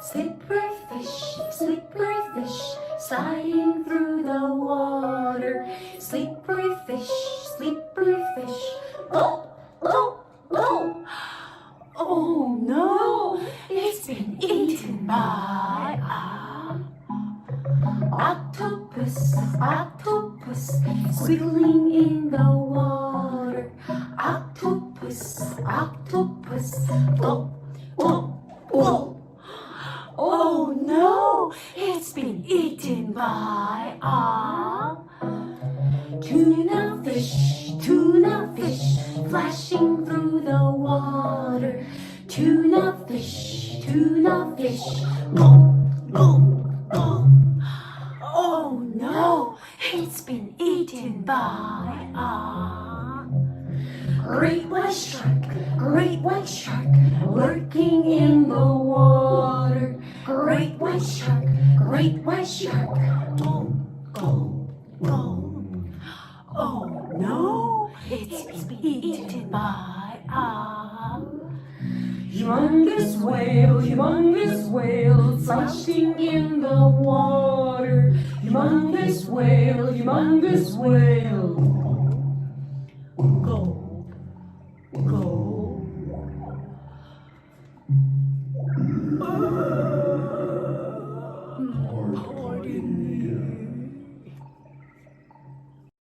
slippery fish, sliding through the water. Slippery fish, oh, oh, oh. Oh no, it's been eaten by a octopus, octopus, squiggling in the water. Octopus, octopus, oh, oh, oh. Oh no, it's been eaten by a tuna fish, flashing through the water. Tuna fish, go, go, go. Oh no, it's been eaten by a great white shark, lurking in the water. Great white shark, go, go, go. Oh no, it's been eaten by a humongous whale, splashing in the water. Humongous whale, go.